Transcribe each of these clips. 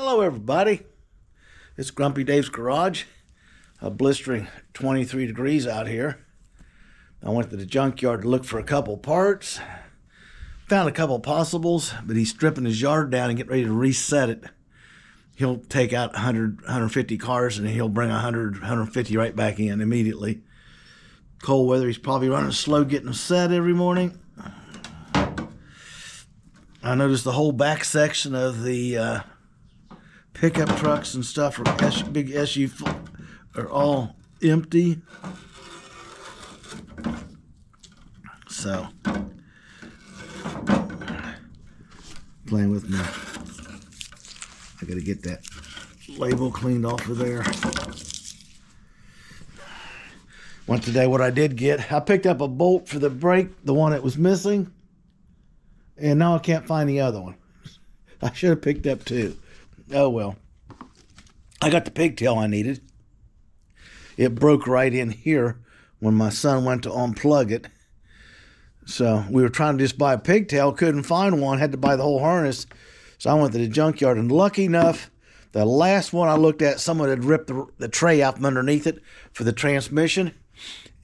Hello everybody, it's Grumpy Dave's Garage. A blistering 23 degrees out here. I went to the junkyard to look for a couple parts. Found a couple possibles, but he's stripping his yard down and getting ready to reset it. He'll take out 150 cars and he'll bring 150 right back in immediately. Cold weather, he's probably running slow getting them set every morning. I noticed the whole back section of the pickup trucks and stuff, or big SUV, are all empty. So, playing with me. I gotta get that label cleaned off of there. Well, today what I did get, I picked up a bolt for the brake, the one that was missing, and now I can't find the other one. I should have picked up two. Oh well. I got the pigtail I needed. It broke right in here when my son went to unplug it. So we were trying to just buy a pigtail, couldn't find one, had to buy the whole harness. So I went to the junkyard, and lucky enough, the last one I looked at, someone had ripped the tray out from underneath it for the transmission.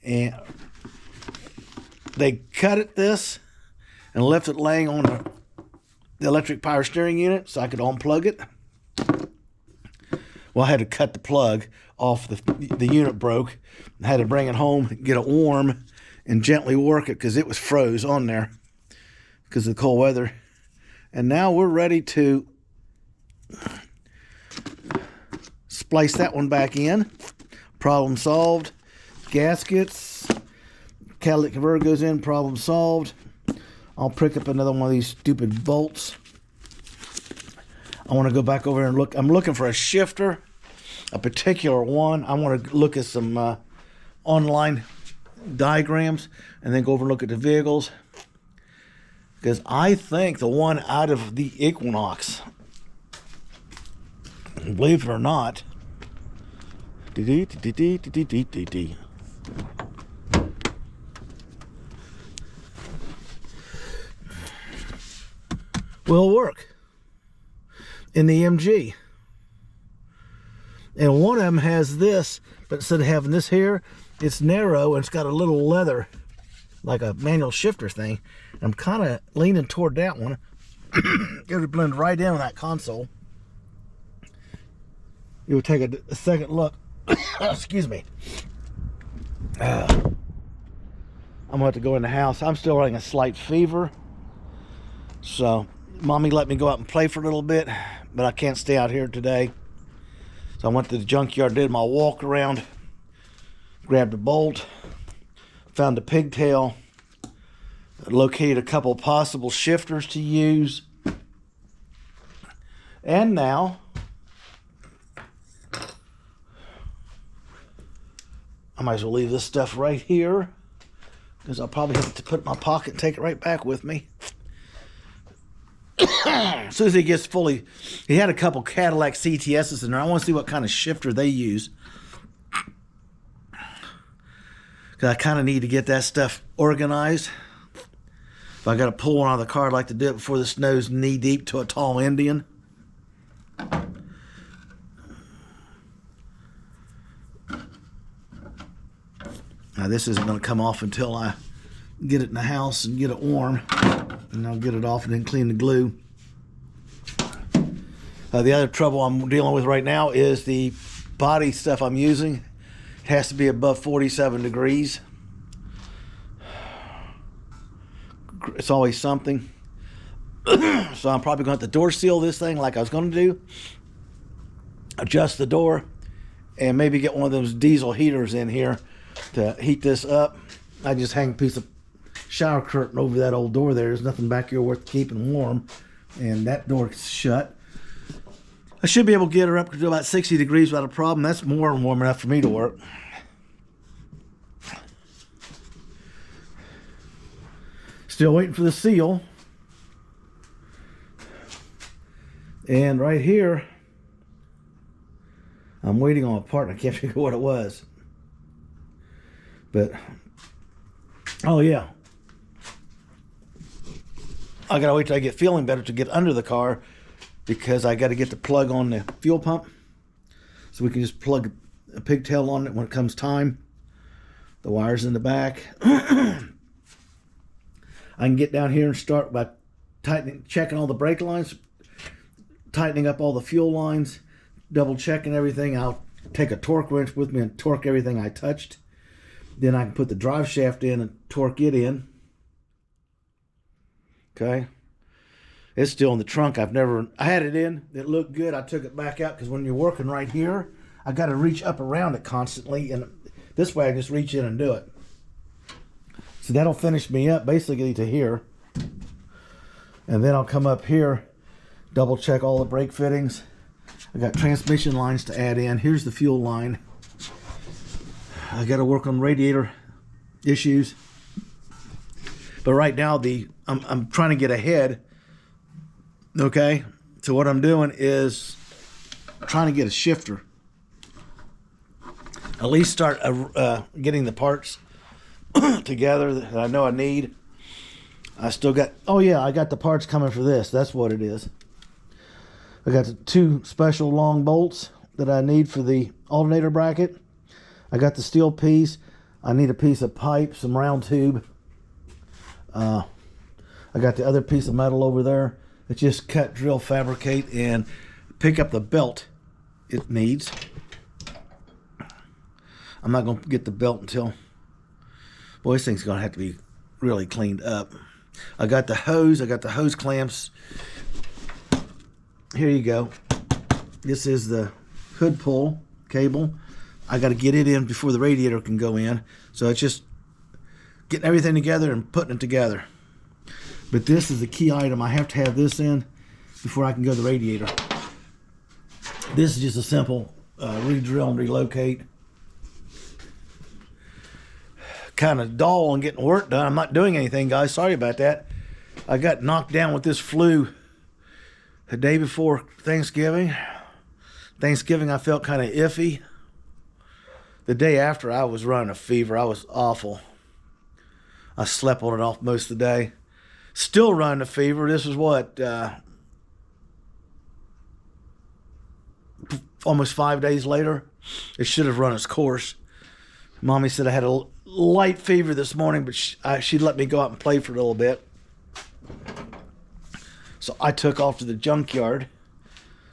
And they cut it this and left it laying on the electric power steering unit so I could unplug it. Well, I had to cut the plug off. The unit broke. I had to bring it home, get it warm, and gently work it because it was froze on there because of the cold weather. And now we're ready to splice that one back in. Problem solved. Gaskets. Catalytic converter goes in. Problem solved. I'll pick up another one of these stupid bolts. I want to go back over and look. I'm looking for a shifter, a particular one. I want to look at some online diagrams and then go over and look at the vehicles. Because I think the one out of the Equinox, believe it or not, will work in the MG. And one of them has this, but instead of having this here, it's narrow and it's got a little leather, like a manual shifter thing. I'm kind of leaning toward that one. It would blend right in with that console. It would take a second look. Excuse me. I'm gonna have to go in the house. I'm still running a slight fever. So, Mommy let me go out and play for a little bit, but I can't stay out here today. So I went to the junkyard, did my walk around, grabbed a bolt, found a pigtail, located a couple possible shifters to use. And now I might as well leave this stuff right here because I'll probably have to put it in my pocket and take it right back with me. As soon as he gets fully, he had a couple Cadillac CTSs in there. I want to see what kind of shifter they use. Because I kind of need to get that stuff organized. If I got to pull one out of the car, I'd like to do it before the snow's knee deep to a tall Indian. Now this isn't going to come off until I get it in the house and get it warm. And I'll get it off and then clean the glue. The other trouble I'm dealing with right now is the body stuff I'm using. It has to be above 47 degrees. It's always something. So I'm probably going to have to door seal this thing like I was going to do. Adjust the door and maybe get one of those diesel heaters in here to heat this up. I just hang a piece of shower curtain over that old door there. There's nothing back here worth keeping warm, and that door's shut. I should be able to get her up to about 60 degrees without a problem. That's more than warm enough for me to work. Still waiting for the seal. And right here, I'm waiting on a part and I can't figure what it was. But, oh yeah. I gotta wait till I get feeling better to get under the car because I got to get the plug on the fuel pump, so we can just plug a pigtail on it when it comes time. The wire's in the back. I can get down here and start by checking all the brake lines, tightening up all the fuel lines, double checking everything. I'll take a torque wrench with me and torque everything I touched. Then I can put the drive shaft in and torque it in. Okay. It's still in the trunk. I had it in. It looked good. I took it back out because when you're working right here, I got to reach up around it constantly. And this way I just reach in and do it. So that'll finish me up basically to here. And then I'll come up here, double check all the brake fittings. I got transmission lines to add in. Here's the fuel line. I got to work on radiator issues. But right now I'm trying to get ahead. Okay, so what I'm doing is trying to get a shifter. At least start getting the parts together that I know I need. I still got, oh yeah, I got the parts coming for this. That's what it is. I got the 2 special long bolts that I need for the alternator bracket. I got the steel piece. I need a piece of pipe, some round tube. I got the other piece of metal over there. It's just cut, drill, fabricate, and pick up the belt it needs. I'm not going to get the belt until, boy, this thing's going to have to be really cleaned up. I got the hose. I got the hose clamps. Here you go. This is the hood pull cable. I got to get it in before the radiator can go in. So it's just getting everything together and putting it together. But this is the key item. I have to have this in before I can go to the radiator. This is just a simple re-drill and relocate. Kind of dull on getting work done. I'm not doing anything, guys. Sorry about that. I got knocked down with this flu the day before Thanksgiving. Thanksgiving, I felt kind of iffy. The day after, I was running a fever. I was awful. I slept on it off most of the day. Still running a fever. This is what, almost 5 days later. It should have run its course. Mommy said I had a light fever this morning, but she let me go out and play for a little bit. So I took off to the junkyard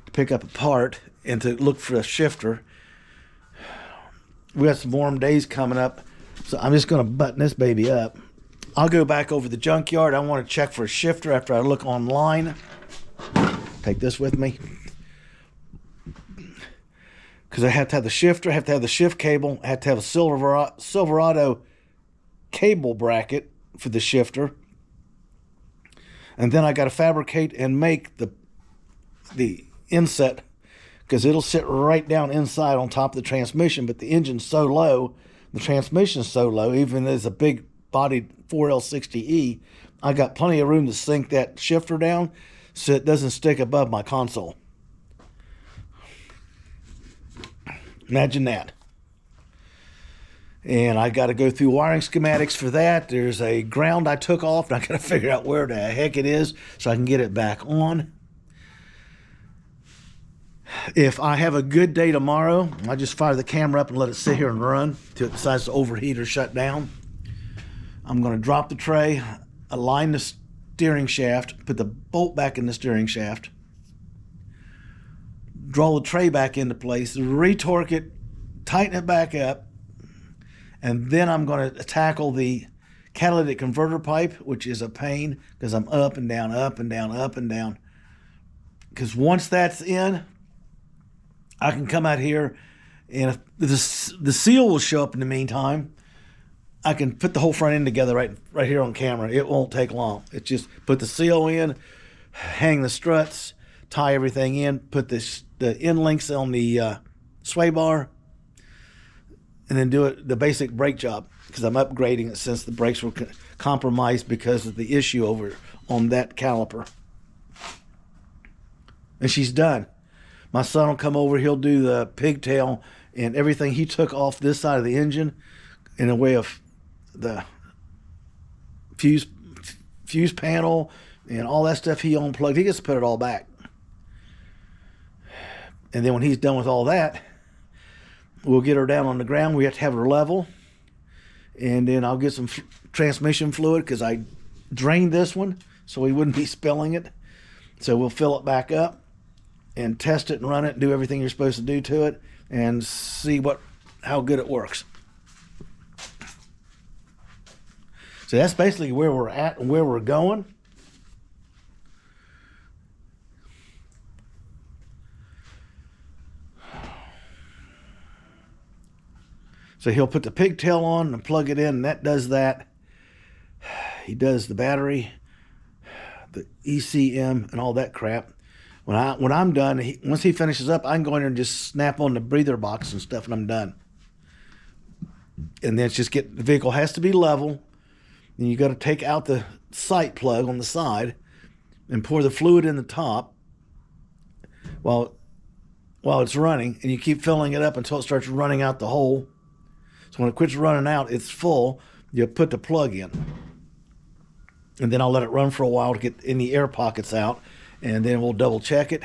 to pick up a part and to look for a shifter. We got some warm days coming up, so I'm just going to button this baby up. I'll go back over the junkyard. I want to check for a shifter after I look online. Take this with me. Because I have to have the shifter, I have to have the shift cable, I have to have a Silverado cable bracket for the shifter. And then I got to fabricate and make the inset, because it'll sit right down inside on top of the transmission, but the engine's so low, the transmission's so low, even though it's a big bodied 4L60E, I got plenty of room to sink that shifter down so it doesn't stick above my console. Imagine that. And I got to go through wiring schematics for that. There's a ground I took off, and I got to figure out where the heck it is so I can get it back on. If I have a good day tomorrow, I just fire the camera up and let it sit here and run till it decides to overheat or shut down. I'm going to drop the tray, align the steering shaft, put the bolt back in the steering shaft, draw the tray back into place, retorque it, tighten it back up, and then I'm going to tackle the catalytic converter pipe, which is a pain because I'm up and down, up and down, up and down. Because once that's in, I can come out here, and if the seal will show up in the meantime, I can put the whole front end together right here on camera. It won't take long. It's just put the seal in, hang the struts, tie everything in, put the end links on the sway bar, and then do the basic brake job, because I'm upgrading it since the brakes were compromised because of the issue over on that caliper. And she's done. My son will come over, he'll do the pigtail and everything he took off this side of the engine in a way of the fuse panel and all that stuff he unplugged. He gets to put it all back. And then when he's done with all that, we'll get her down on the ground. We have to have her level. And then I'll get some transmission fluid because I drained this one so we wouldn't be spilling it. So we'll fill it back up and test it and run it and do everything you're supposed to do to it and see how good it works. So that's basically where we're at and where we're going. So he'll put the pigtail on and plug it in, and that does that. He does the battery, the ECM, and all that crap. When I'm done, once he finishes up, I can go in there and just snap on the breather box and stuff, and I'm done. And then it's just the vehicle has to be level. Then you got to take out the sight plug on the side and pour the fluid in the top while it's running, and you keep filling it up until it starts running out the hole. So when it quits running out, it's full, you put the plug in. And then I'll let it run for a while to get any air pockets out, and then we'll double check it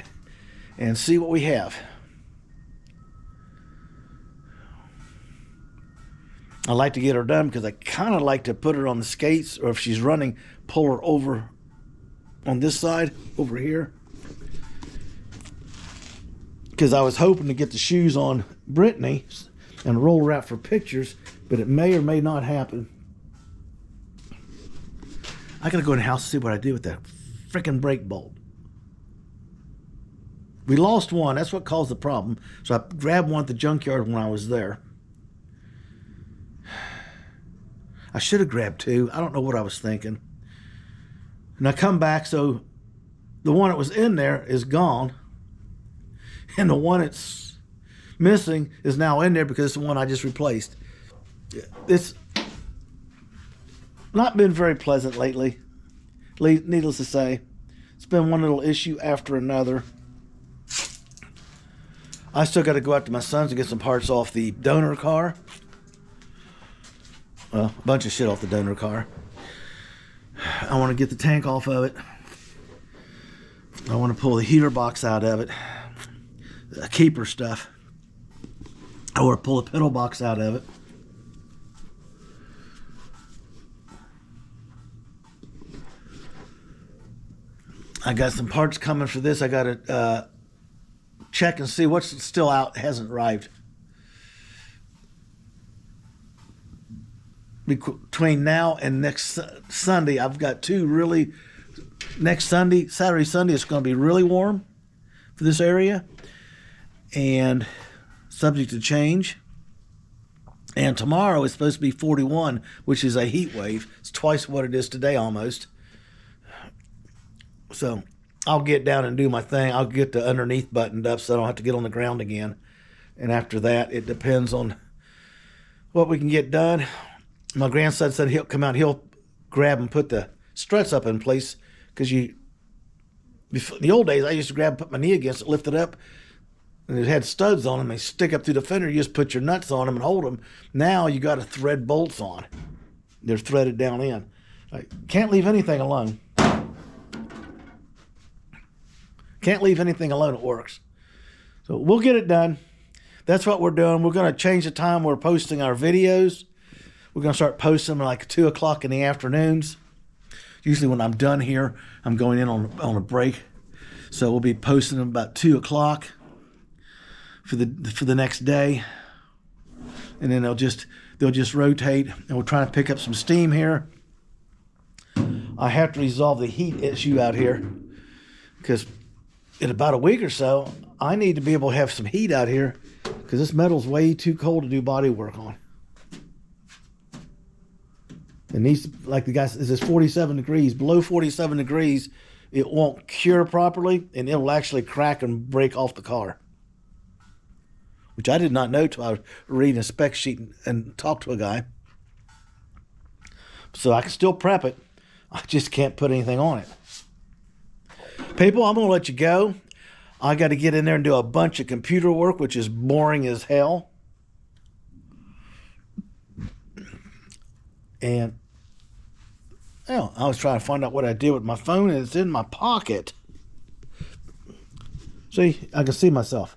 and see what we have. I like to get her done because I kind of like to put her on the skates, or if she's running, pull her over on this side, over here. Because I was hoping to get the shoes on Brittany and roll her out for pictures, but it may or may not happen. I gotta go in the house and see what I did with that freaking brake bolt. We lost one, that's what caused the problem. So I grabbed one at the junkyard when I was there. I should have grabbed two. I don't know what I was thinking. And I come back, so the one that was in there is gone. And the one that's missing is now in there because it's the one I just replaced. It's not been very pleasant lately, needless to say. It's been one little issue after another. I still got to go out to my son's and get some parts off the donor car. Well, a bunch of shit off the donor car. I want to get the tank off of it. I want to pull the heater box out of it. The keeper stuff. I want to pull the pedal box out of it. I got some parts coming for this. I got to check and see what's still out, hasn't arrived. Between now and next Sunday, I've got next Sunday, Saturday, Sunday, it's going to be really warm for this area. And subject to change. And tomorrow it's supposed to be 41, which is a heat wave. It's twice what it is today almost. So I'll get down and do my thing. I'll get the underneath buttoned up so I don't have to get on the ground again. And after that, it depends on what we can get done. My grandson said he'll come out, he'll grab and put the struts up in place, because in the old days, I used to grab, put my knee against it, lift it up, and it had studs on them. They stick up through the fender. You just put your nuts on them and hold them. Now you got to thread bolts on. They're threaded down in. Can't leave anything alone. Can't leave anything alone. It works. So we'll get it done. That's what we're doing. We're going to change the time we're posting our videos. We're going to start posting them like 2 o'clock in the afternoons. Usually when I'm done here, I'm going in on a break. So we'll be posting them about 2 o'clock for the next day. And then they'll just rotate, and we'll try to pick up some steam here. I have to resolve the heat issue out here, because in about a week or so, I need to be able to have some heat out here, because this metal's way too cold to do body work on. It needs, like the guy says, it's 47 degrees. Below 47 degrees, it won't cure properly, and it'll actually crack and break off the car. Which I did not know till I was reading a spec sheet and talked to a guy. So I can still prep it. I just can't put anything on it. People, I'm going to let you go. I got to get in there and do a bunch of computer work, which is boring as hell. And I was trying to find out what I did with my phone, and it's in my pocket. See, I can see myself.